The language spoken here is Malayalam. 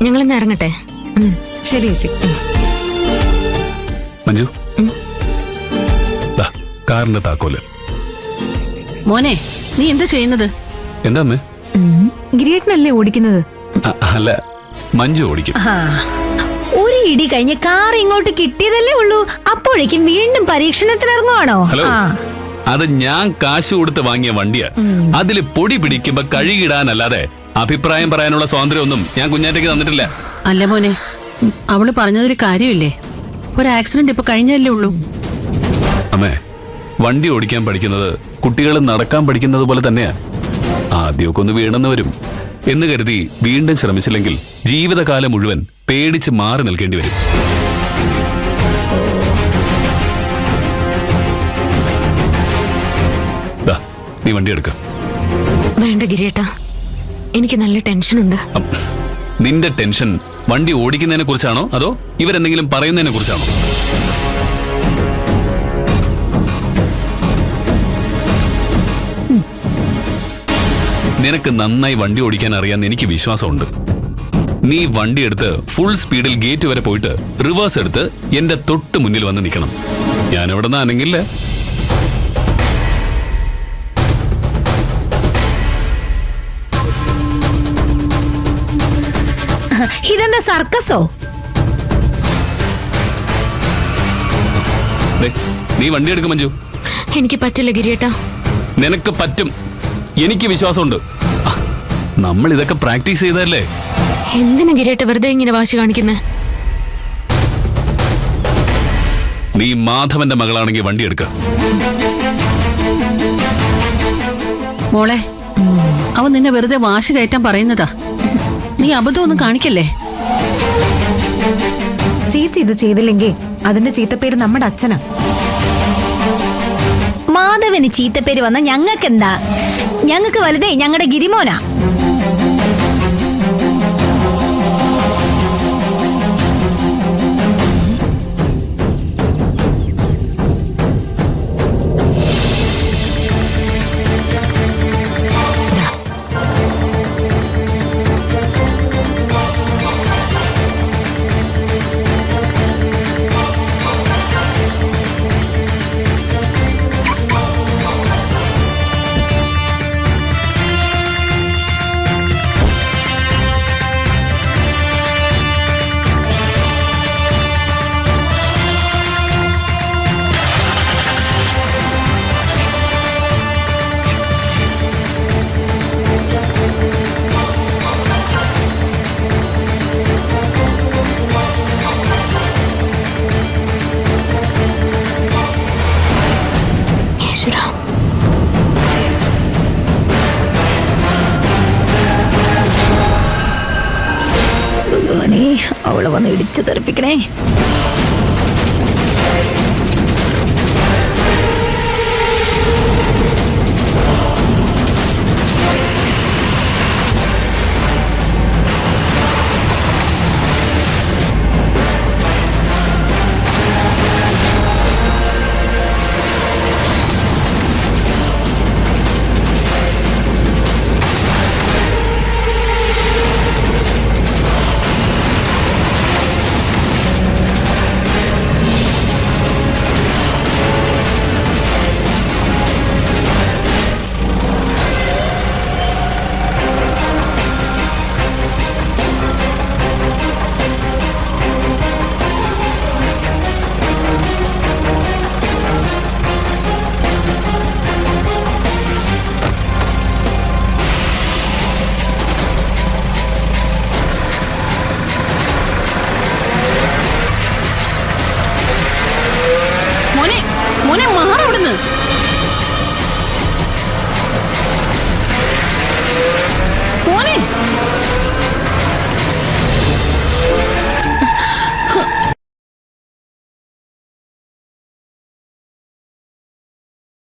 ഞങ്ങളിന്ന് ഇറങ്ങട്ടെ. ശരി ചേച്ചി. മഞ്ജു, കാറിന്റെ താക്കോല്. മോനെ, നീ എന്താ ചെയ്യുന്നത്? എന്താ അമ്മേ? ഗിരിയേട്ടനല്ലേ ഓടിക്കുന്നത്? അല്ല, മഞ്ജു ഓടിക്കും. ഒരു ഇടി കഴിഞ്ഞ് കാർ ഇങ്ങോട്ട് കിട്ടിയതല്ലേ ഉള്ളൂ, അപ്പോഴേക്കും വീണ്ടും പരീക്ഷണത്തിന് ഇറങ്ങുവാണോ? ഹലോ, അത് ഞാൻ കാശ് കൊടുത്ത് വാങ്ങിയ വണ്ടിയാ. അതില് പൊടി പിടിക്കുമ്പോ കഴുകിടാനല്ലാതെ അഭിപ്രായം പറയാനുള്ള സ്വാതന്ത്ര്യമൊന്നും ഞാൻ കുഞ്ഞാറ്റയ്ക്ക് തന്നിട്ടില്ല. അല്ല മോനെ, അവള് പറഞ്ഞതൊരു കാര്യമില്ലേ? ഒരു ആക്സിഡന്റ് ഇപ്പൊ കഴിഞ്ഞല്ലേ ഉള്ളൂ. അമ്മേ, വണ്ടി ഓടിക്കാൻ പഠിക്കുന്നത് കുട്ടികൾ നടക്കാൻ പഠിക്കുന്നത് പോലെ തന്നെയാ. ആദ്യമൊക്കെ ഒന്ന് വീണെന്ന് വരും എന്ന് കരുതി വീണ്ടും ശ്രമിച്ചില്ലെങ്കിൽ ജീവിതകാലം മുഴുവൻ പേടിച്ച് മാറി നിൽക്കേണ്ടി വരും. നീ വണ്ടി എടുക്ക. വേണ്ട ഗിരിയേട്ടാ, എനിക്ക് നല്ല ടെൻഷനുണ്ട്. നിന്റെ ടെൻഷൻ വണ്ടി ഓടിക്കുന്നതിനെ കുറിച്ചാണോ അതോ ഇവരെന്തെങ്കിലും പറയുന്നതിനെ കുറിച്ചാണോ? നിനക്ക് നന്നായി വണ്ടി ഓടിക്കാൻ അറിയാമെന്ന് എനിക്ക് വിശ്വാസമുണ്ട്. നീ വണ്ടി എടുത്ത് ഫുൾ സ്പീഡിൽ ഗേറ്റ് വരെ പോയിട്ട് റിവേഴ്സ് എടുത്ത് എന്റെ തൊട്ട് മുന്നിൽ വന്ന് നിൽക്കണം. ഞാൻ എവിടെ നിന്ന് അനങ്ങില്ല. ഇതെന്താ സർക്കസോ? നീ വണ്ടി എടുക്കും മഞ്ജു. എനിക്ക് പറ്റില്ല ഗിരിയേട്ടാ. നിനക്ക് പറ്റും, എനിക്ക് വിശ്വാസമുണ്ട്. നമ്മൾ ഇതൊക്കെ പ്രാക്ടീസ് ചെയ്തല്ലേ. എന്തിനു ഗിരിയേട്ട വെറുതെ ഇങ്ങനെ വാശി കാണിക്കുന്നേ? നീ മാധവന്റെ മകളാണെങ്കിൽ വണ്ടി എടുക്ക. മോളെ, അവൻ നിന്നെ വെറുതെ വാശി കയറ്റാൻ പറയുന്നതാ. നീ അബദ്ധമൊന്നും കാണിക്കല്ലേ. ചേച്ചി ഇത് ചെയ്തില്ലെങ്കിൽ അതിന്റെ ചീത്തപ്പേര് നമ്മുടെ അച്ഛനാ. മാധവന് ചീത്തപ്പേര് വന്ന ഞങ്ങൾക്കെന്താ? ഞങ്ങൾക്ക് വലുതേ ഞങ്ങളുടെ ഗിരിമോനാ. അവളെ വന്ന് ഇടിച്ചു തെറിപ്പിക്കണേ.